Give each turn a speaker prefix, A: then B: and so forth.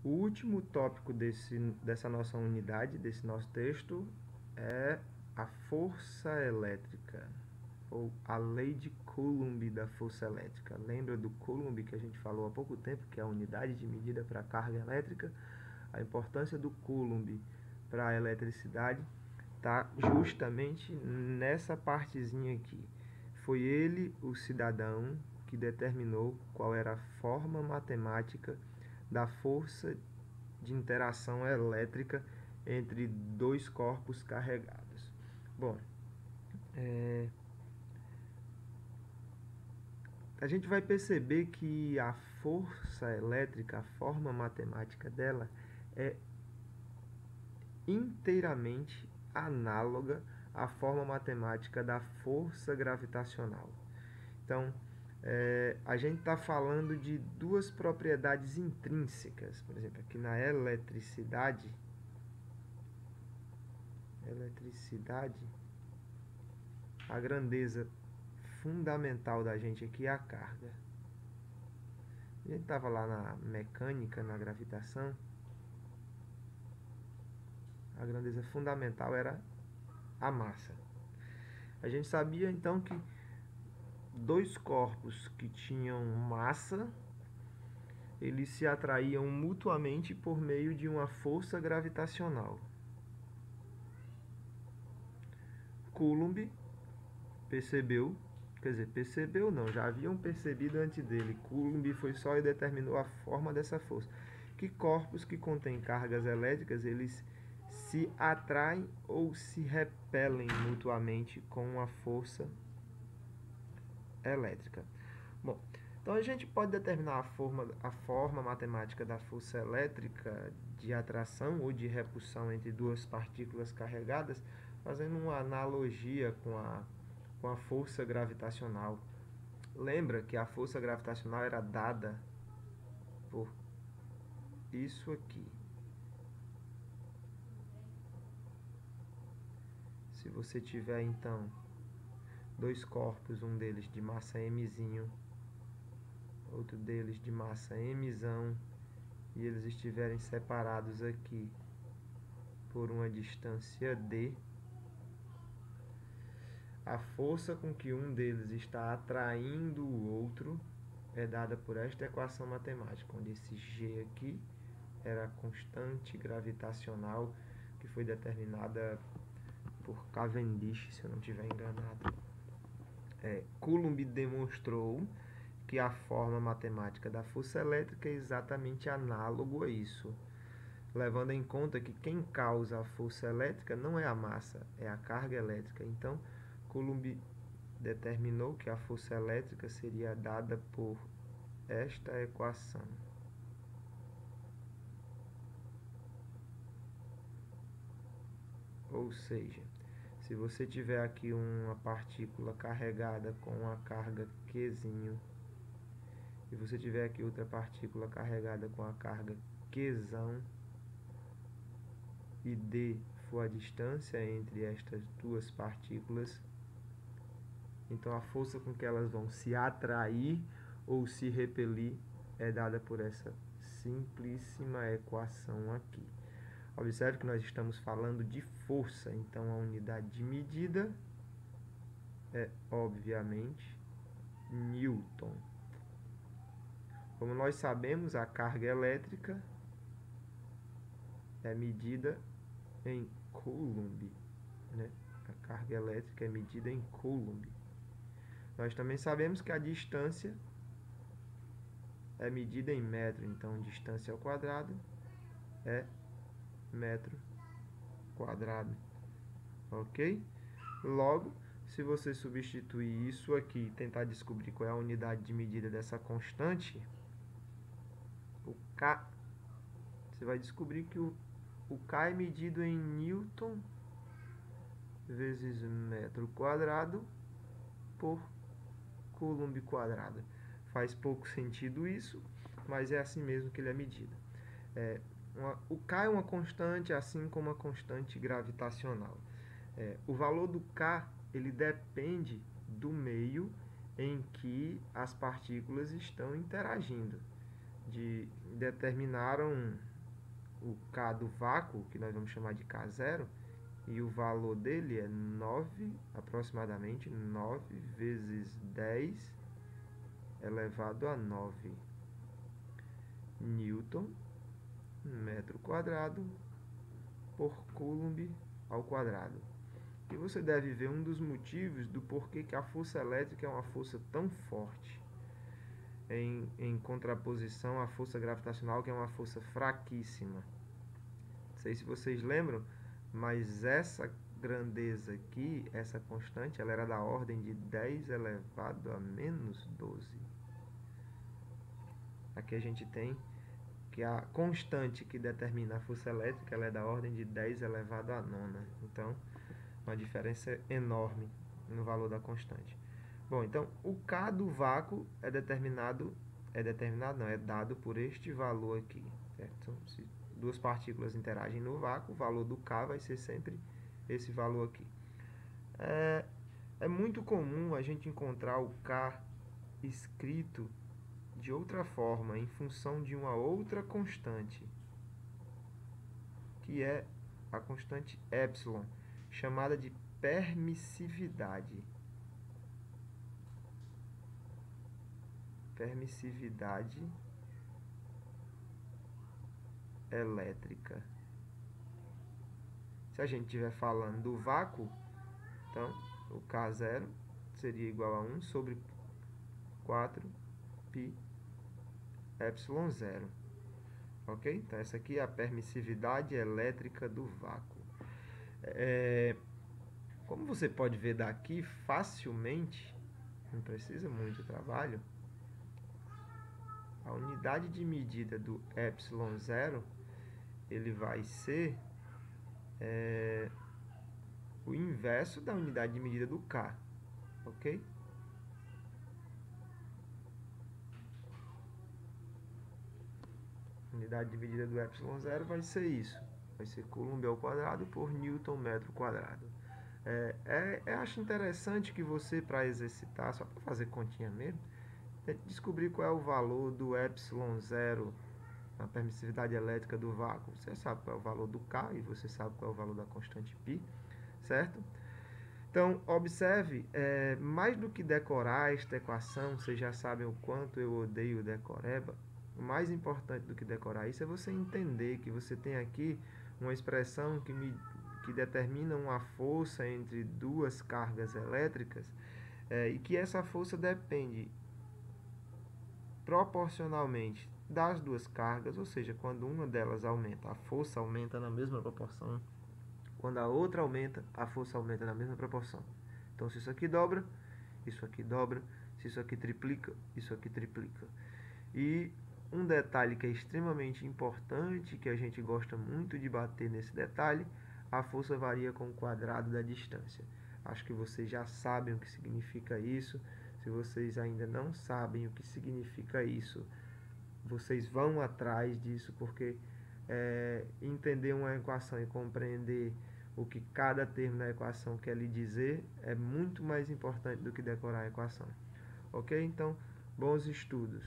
A: O último tópico dessa nossa unidade, desse nosso texto, é a força elétrica, ou a lei de Coulomb da força elétrica. Lembra do Coulomb que a gente falou há pouco tempo, que é a unidade de medida para a carga elétrica? A importância do Coulomb para a eletricidade está justamente nessa partezinha aqui. Foi ele, o cidadão, que determinou qual era a forma matemática da força de interação elétrica entre dois corpos carregados. Bom, a gente vai perceber que a força elétrica, a forma matemática dela, é inteiramente análoga à forma matemática da força gravitacional. Então, a gente está falando de duas propriedades intrínsecas. Por exemplo, aqui na eletricidade, a grandeza fundamental da gente aqui é a carga. A gente estava lá na mecânica, na gravitação, a grandeza fundamental era a massa. A gente sabia então que dois corpos que tinham massa, eles se atraíam mutuamente por meio de uma força gravitacional. Coulomb percebeu, percebeu não, já haviam percebido antes dele. Coulomb foi só e determinou a forma dessa força. Que corpos que contêm cargas elétricas, eles se atraem ou se repelem mutuamente com uma força elétrica. Bom, então a gente pode determinar a forma matemática da força elétrica de atração ou de repulsão entre duas partículas carregadas, fazendo uma analogia com a força gravitacional. Lembra que a força gravitacional era dada por isso aqui. Se você tiver então dois corpos, um deles de massa mzinho, outro deles de massa mzão, e eles estiverem separados aqui por uma distância d, a força com que um deles está atraindo o outro é dada por esta equação matemática, onde esse g aqui era a constante gravitacional que foi determinada por Cavendish, se eu não estiver enganado. Coulomb demonstrou que a forma matemática da força elétrica é exatamente análogo a isso, levando em conta que quem causa a força elétrica não é a massa, é a carga elétrica. Então, Coulomb determinou que a força elétrica seria dada por esta equação. Ou seja, se você tiver aqui uma partícula carregada com uma carga Qzinho, e você tiver aqui outra partícula carregada com a carga Qzão, e d for a distância entre estas duas partículas, então a força com que elas vão se atrair ou se repelir é dada por essa simplíssima equação aqui. Observe que nós estamos falando de força, então a unidade de medida é, obviamente, Newton. Como nós sabemos, a carga elétrica é medida em Coulomb, né? A carga elétrica é medida em Coulomb. Nós também sabemos que a distância é medida em metro, então distância ao quadrado é metro quadrado, ok? Logo, se você substituir isso aqui e tentar descobrir qual é a unidade de medida dessa constante, o K, você vai descobrir que o K é medido em Newton vezes metro quadrado por Coulomb quadrado. Faz pouco sentido isso, mas é assim mesmo que ele é medido. O K é uma constante, assim como a constante gravitacional. O valor do K ele depende do meio em que as partículas estão interagindo. determinaram o K do vácuo, que nós vamos chamar de K0, e o valor dele é 9, aproximadamente 9 vezes 10 elevado a 9 Newton metro quadrado por Coulomb ao quadrado. E você deve ver um dos motivos do porquê que a força elétrica é uma força tão forte, em contraposição à força gravitacional, que é uma força fraquíssima. Não sei se vocês lembram, mas essa grandeza aqui, essa constante, ela era da ordem de 10 elevado a menos 12. Aqui a gente tem que a constante que determina a força elétrica, ela é da ordem de 10 elevado a nona. Então, uma diferença enorme no valor da constante. Bom, então o K do vácuo é dado por este valor aqui, certo? Então, se duas partículas interagem no vácuo, o valor do K vai ser sempre esse valor aqui. É muito comum a gente encontrar o K escrito de outra forma, em função de uma outra constante, que é a constante epsilon, chamada de permissividade. Permissividade elétrica. Se a gente estiver falando do vácuo, então o K0 seria igual a 1 sobre 4π epsilon 0. Ok? Então essa aqui é a permissividade elétrica do vácuo. Como você pode ver daqui facilmente, não precisa muito trabalho, a unidade de medida do epsilon 0, ele vai ser o inverso da unidade de medida do K, ok? A unidade de medida do epsilon 0 vai ser isso, vai ser Coulomb ao quadrado por Newton metro quadrado. Acho interessante que você, para exercitar, só para fazer continha mesmo, descobrir qual é o valor do epsilon 0 na permissividade elétrica do vácuo. Você sabe qual é o valor do K e você sabe qual é o valor da constante π, certo? Então, observe, mais do que decorar esta equação, vocês já sabem o quanto eu odeio decoreba. O mais importante do que decorar isso é você entender que você tem aqui uma expressão que determina uma força entre duas cargas elétricas, e que essa força depende proporcionalmente das duas cargas, ou seja, quando uma delas aumenta, a força aumenta na mesma proporção. Quando a outra aumenta, a força aumenta na mesma proporção. Então, se isso aqui dobra, isso aqui dobra. Se isso aqui triplica, isso aqui triplica. E um detalhe que é extremamente importante, que a gente gosta muito de bater nesse detalhe, a força varia com o quadrado da distância. Acho que vocês já sabem o que significa isso. Se vocês ainda não sabem o que significa isso, vocês vão atrás disso, porque entender uma equação e compreender o que cada termo na equação quer lhe dizer é muito mais importante do que decorar a equação. Ok? Então, bons estudos.